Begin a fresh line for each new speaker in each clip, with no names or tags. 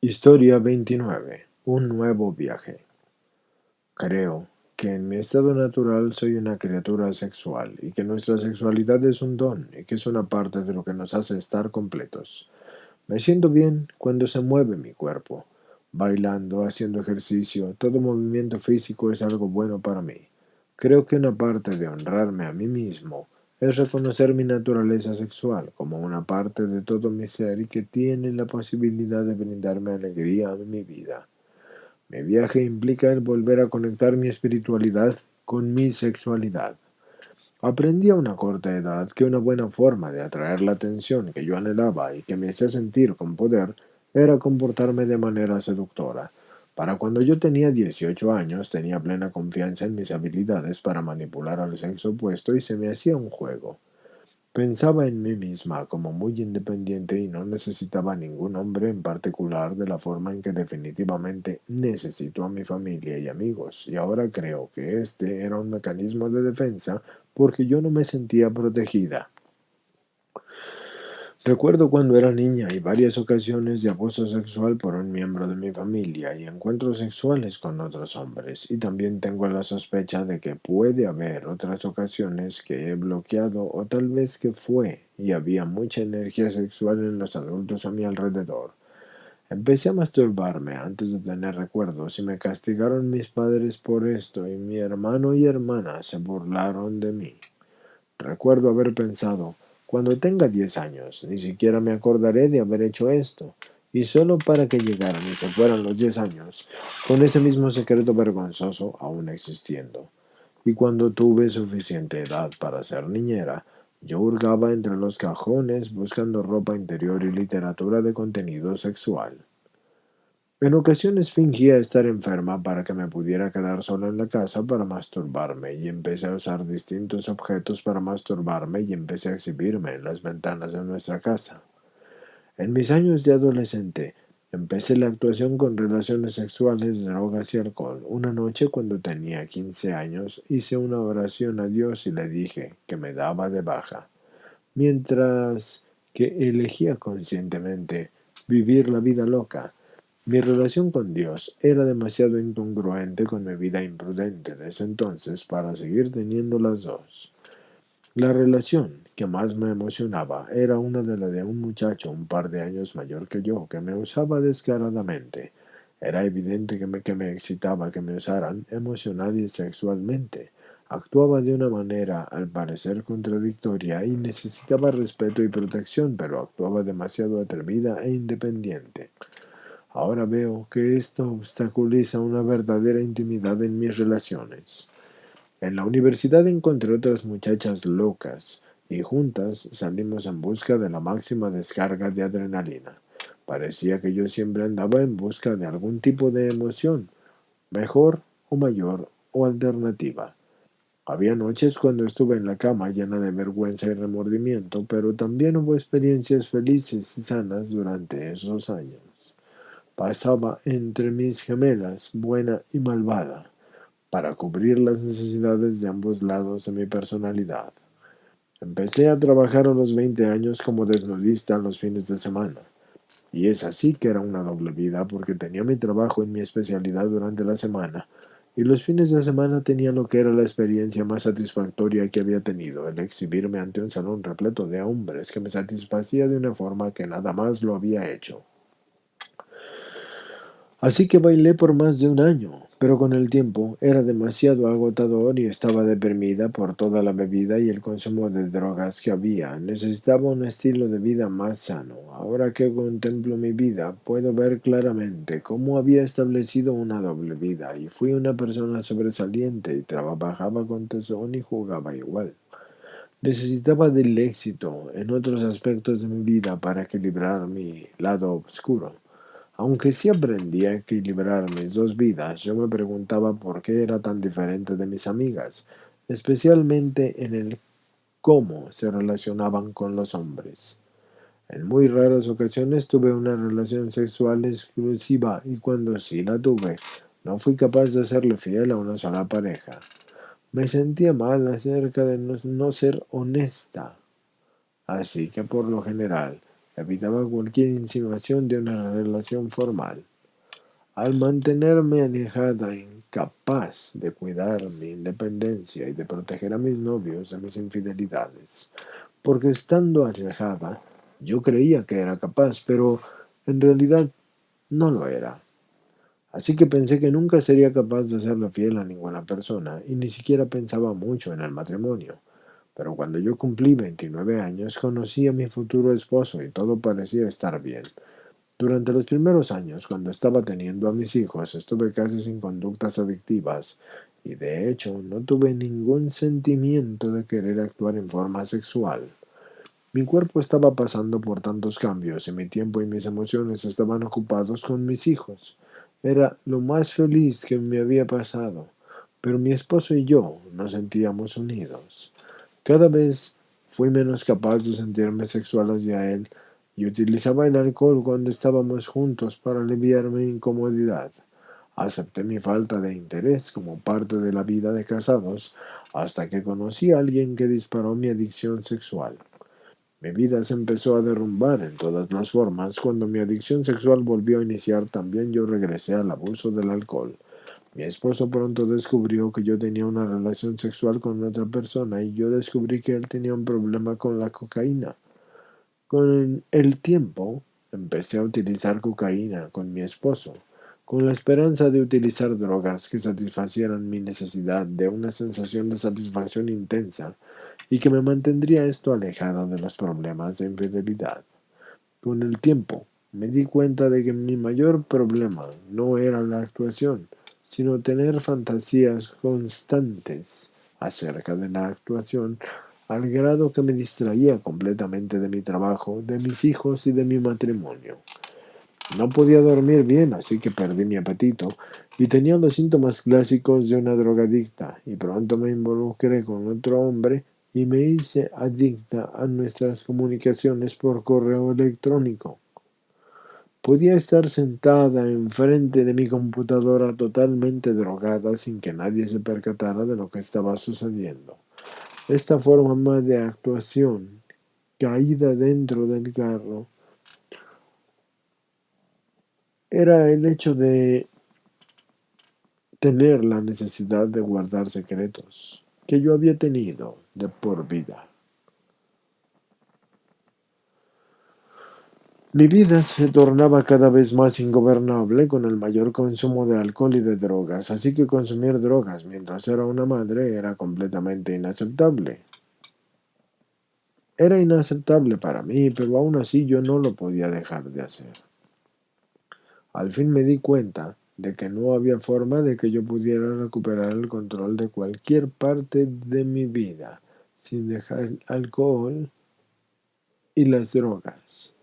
Historia 29. Un nuevo viaje. Creo que en mi estado natural soy una criatura sexual y que nuestra sexualidad es un don y que es una parte de lo que nos hace estar completos. Me siento bien cuando se mueve mi cuerpo. Bailando, haciendo ejercicio, todo movimiento físico es algo bueno para mí. Creo que una parte de honrarme a mí mismo es reconocer mi naturaleza sexual como una parte de todo mi ser y que tiene la posibilidad de brindarme alegría a mi vida. Mi viaje implica el volver a conectar mi espiritualidad con mi sexualidad. Aprendí a una corta edad que una buena forma de atraer la atención que yo anhelaba y que me hacía sentir con poder era comportarme de manera seductora. Para cuando yo tenía 18 años tenía plena confianza en mis habilidades para manipular al sexo opuesto y se me hacía un juego. Pensaba en mí misma como muy independiente y no necesitaba a ningún hombre en particular de la forma en que definitivamente necesito a mi familia y amigos, y ahora creo que este era un mecanismo de defensa porque yo no me sentía protegida. Recuerdo cuando era niña y varias ocasiones de abuso sexual por un miembro de mi familia y encuentros sexuales con otros hombres, y también tengo la sospecha de que puede haber otras ocasiones que he bloqueado o tal vez que fue y había mucha energía sexual en los adultos a mi alrededor. Empecé a masturbarme antes de tener recuerdos y me castigaron mis padres por esto y mi hermano y hermana se burlaron de mí. Recuerdo haber pensado, cuando tenga 10 años, ni siquiera me acordaré de haber hecho esto, y solo para que llegaran y se fueran los 10 años, con ese mismo secreto vergonzoso aún existiendo. Y cuando tuve suficiente edad para ser niñera, yo hurgaba entre los cajones buscando ropa interior y literatura de contenido sexual. En ocasiones fingía estar enferma para que me pudiera quedar sola en la casa para masturbarme y empecé a usar distintos objetos para masturbarme y empecé a exhibirme en las ventanas de nuestra casa. En mis años de adolescente empecé la actuación con relaciones sexuales, drogas y alcohol. Una noche cuando tenía 15 años hice una oración a Dios y le dije que me daba de baja, mientras que elegía conscientemente vivir la vida loca. Mi relación con Dios era demasiado incongruente con mi vida imprudente desde entonces para seguir teniendo las dos. La relación que más me emocionaba era una de la de un muchacho un par de años mayor que yo, que me usaba descaradamente. Era evidente que me excitaba que me usaran emocional y sexualmente. Actuaba de una manera, al parecer, contradictoria y necesitaba respeto y protección, pero actuaba demasiado atrevida e independiente. Ahora veo que esto obstaculiza una verdadera intimidad en mis relaciones. En la universidad encontré otras muchachas locas y juntas salimos en busca de la máxima descarga de adrenalina. Parecía que yo siempre andaba en busca de algún tipo de emoción, mejor o mayor o alternativa. Había noches cuando estuve en la cama llena de vergüenza y remordimiento, pero también hubo experiencias felices y sanas durante esos años. Pasaba entre mis gemelas, buena y malvada, para cubrir las necesidades de ambos lados de mi personalidad. Empecé a trabajar a los 20 años como desnudista los fines de semana. Y es así que era una doble vida porque tenía mi trabajo en mi especialidad durante la semana y los fines de semana tenía lo que era la experiencia más satisfactoria que había tenido, el exhibirme ante un salón repleto de hombres que me satisfacía de una forma que nada más lo había hecho. Así que bailé por más de un año, pero con el tiempo era demasiado agotador y estaba deprimida por toda la bebida y el consumo de drogas que había. Necesitaba un estilo de vida más sano. Ahora que contemplo mi vida, puedo ver claramente cómo había establecido una doble vida y fui una persona sobresaliente y trabajaba con tesón y jugaba igual. Necesitaba del éxito en otros aspectos de mi vida para equilibrar mi lado oscuro. Aunque sí aprendí a equilibrar mis dos vidas, yo me preguntaba por qué era tan diferente de mis amigas, especialmente en el cómo se relacionaban con los hombres. En muy raras ocasiones tuve una relación sexual exclusiva y cuando sí la tuve, no fui capaz de serle fiel a una sola pareja. Me sentía mal acerca de no ser honesta, así que por lo general Evitaba cualquier insinuación de una relación formal. Al mantenerme alejada, incapaz de cuidar mi independencia y de proteger a mis novios de mis infidelidades, porque estando alejada, yo creía que era capaz, pero en realidad no lo era. Así que pensé que nunca sería capaz de serle fiel a ninguna persona y ni siquiera pensaba mucho en el matrimonio. Pero cuando yo cumplí 29 años, conocí a mi futuro esposo y todo parecía estar bien. Durante los primeros años, cuando estaba teniendo a mis hijos, estuve casi sin conductas adictivas y de hecho no tuve ningún sentimiento de querer actuar en forma sexual. Mi cuerpo estaba pasando por tantos cambios y mi tiempo y mis emociones estaban ocupados con mis hijos. Era lo más feliz que me había pasado, pero mi esposo y yo nos sentíamos unidos. Cada vez fui menos capaz de sentirme sexual hacia él y utilizaba el alcohol cuando estábamos juntos para aliviar mi incomodidad. Acepté mi falta de interés como parte de la vida de casados hasta que conocí a alguien que disparó mi adicción sexual. Mi vida se empezó a derrumbar en todas las formas. Cuando mi adicción sexual volvió a iniciar, también yo regresé al abuso del alcohol. Mi esposo pronto descubrió que yo tenía una relación sexual con otra persona y yo descubrí que él tenía un problema con la cocaína. Con el tiempo empecé a utilizar cocaína con mi esposo, con la esperanza de utilizar drogas que satisfacieran mi necesidad de una sensación de satisfacción intensa y que me mantendría esto alejado de los problemas de infidelidad. Con el tiempo, me di cuenta de que mi mayor problema no era la actuación, sino tener fantasías constantes acerca de la actuación, al grado que me distraía completamente de mi trabajo, de mis hijos y de mi matrimonio. No podía dormir bien, así que perdí mi apetito y tenía los síntomas clásicos de una drogadicta, y pronto me involucré con otro hombre y me hice adicta a nuestras comunicaciones por correo electrónico. Podía estar sentada enfrente de mi computadora totalmente drogada sin que nadie se percatara de lo que estaba sucediendo. Esta forma de actuación, caída dentro del carro, era el hecho de tener la necesidad de guardar secretos que yo había tenido de por vida. Mi vida se tornaba cada vez más ingobernable con el mayor consumo de alcohol y de drogas, así que consumir drogas mientras era una madre era completamente inaceptable. Era inaceptable para mí, pero aún así yo no lo podía dejar de hacer. Al fin me di cuenta de que no había forma de que yo pudiera recuperar el control de cualquier parte de mi vida sin dejar el alcohol y las drogas.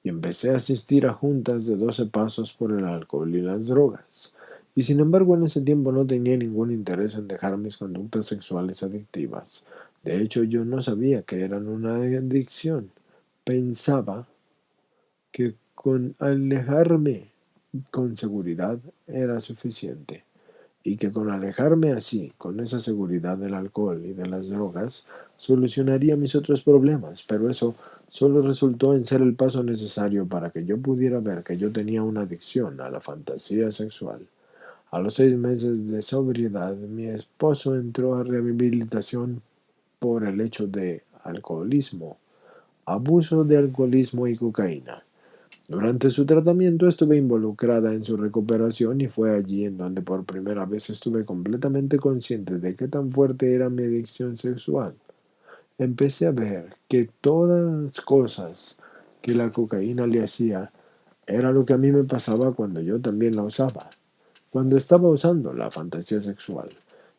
Y empecé a asistir a juntas de 12 pasos por el alcohol y las drogas. Y sin embargo en ese tiempo no tenía ningún interés en dejar mis conductas sexuales adictivas. De hecho yo no sabía que eran una adicción. Pensaba que con alejarme con seguridad era suficiente y que con alejarme así, con esa seguridad del alcohol y de las drogas, solucionaría mis otros problemas, pero eso solo resultó en ser el paso necesario para que yo pudiera ver que yo tenía una adicción a la fantasía sexual. A los 6 meses de sobriedad, mi esposo entró a rehabilitación por el hecho de alcoholismo, abuso de alcoholismo y cocaína. Durante su tratamiento estuve involucrada en su recuperación y fue allí en donde por primera vez estuve completamente consciente de qué tan fuerte era mi adicción sexual. Empecé a ver que todas las cosas que la cocaína le hacía era lo que a mí me pasaba cuando yo también la usaba, cuando estaba usando la fantasía sexual.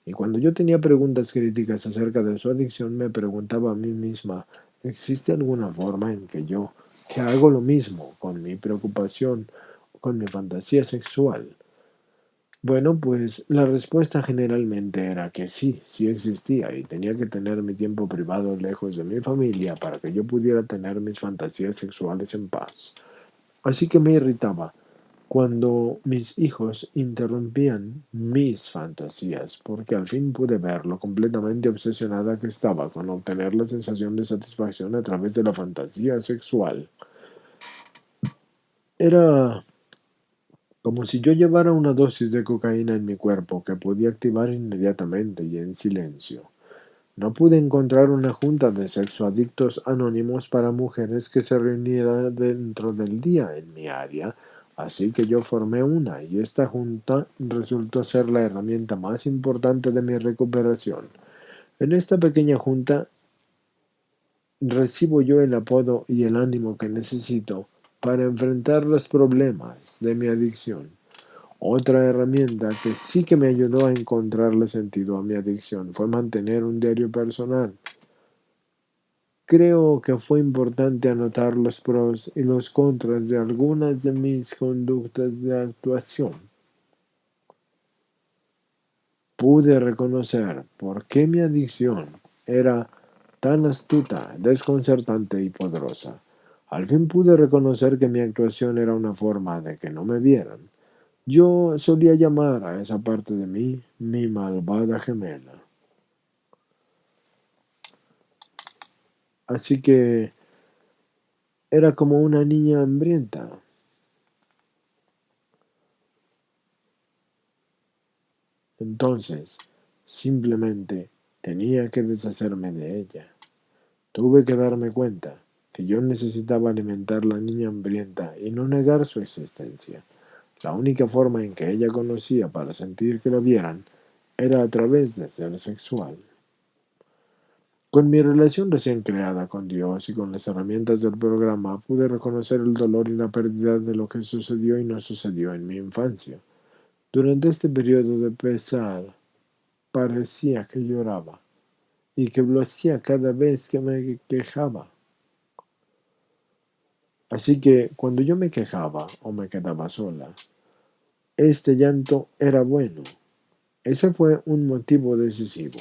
Y cuando yo tenía preguntas críticas acerca de su adicción, me preguntaba a mí misma, ¿existe alguna forma en que hago lo mismo con mi preocupación, con mi fantasía sexual? Bueno, pues la respuesta generalmente era que sí, sí existía y tenía que tener mi tiempo privado lejos de mi familia para que yo pudiera tener mis fantasías sexuales en paz. Así que me irritaba cuando mis hijos interrumpían mis fantasías, porque al fin pude ver lo completamente obsesionada que estaba con obtener la sensación de satisfacción a través de la fantasía sexual. Era como si yo llevara una dosis de cocaína en mi cuerpo que podía activar inmediatamente y en silencio. No pude encontrar una junta de sexoadictos anónimos para mujeres que se reuniera dentro del día en mi área, así que yo formé una y esta junta resultó ser la herramienta más importante de mi recuperación. En esta pequeña junta recibo yo el apodo y el ánimo que necesito para enfrentar los problemas de mi adicción. Otra herramienta que sí que me ayudó a encontrarle sentido a mi adicción fue mantener un diario personal. Creo que fue importante anotar los pros y los contras de algunas de mis conductas de actuación. Pude reconocer por qué mi adicción era tan astuta, desconcertante y poderosa. Al fin pude reconocer que mi actuación era una forma de que no me vieran. Yo solía llamar a esa parte de mí mi malvada gemela. Así que era como una niña hambrienta. Entonces, simplemente tenía que deshacerme de ella. Tuve que darme cuenta que yo necesitaba alimentar a la niña hambrienta y no negar su existencia. La única forma en que ella conocía para sentir que la vieran era a través de ser sexual. Con mi relación recién creada con Dios y con las herramientas del programa pude reconocer el dolor y la pérdida de lo que sucedió y no sucedió en mi infancia. Durante este periodo de pesar, parecía que lloraba y que lo hacía cada vez que me quejaba. Así que cuando yo me quejaba o me quedaba sola, este llanto era bueno. Ese fue un motivo decisivo,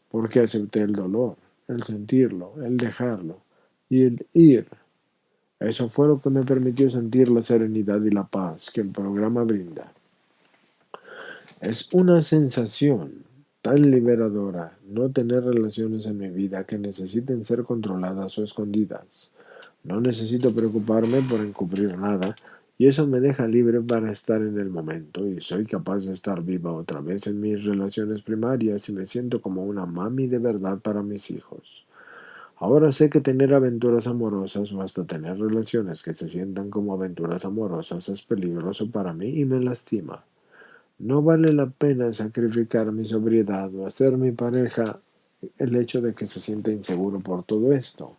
porque acepté el dolor, el sentirlo, el dejarlo y el ir. Eso fue lo que me permitió sentir la serenidad y la paz que el programa brinda. Es una sensación tan liberadora no tener relaciones en mi vida que necesiten ser controladas o escondidas. No necesito preocuparme por encubrir nada y eso me deja libre para estar en el momento y soy capaz de estar viva otra vez en mis relaciones primarias y me siento como una mami de verdad para mis hijos. Ahora sé que tener aventuras amorosas o hasta tener relaciones que se sientan como aventuras amorosas es peligroso para mí y me lastima. No vale la pena sacrificar mi sobriedad o hacer mi pareja el hecho de que se sienta inseguro por todo esto.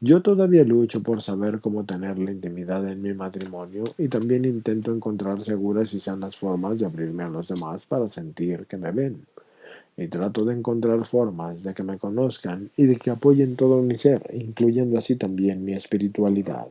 Yo todavía lucho por saber cómo tener la intimidad en mi matrimonio y también intento encontrar seguras y sanas formas de abrirme a los demás para sentir que me ven. Y trato de encontrar formas de que me conozcan y de que apoyen todo mi ser, incluyendo así también mi espiritualidad.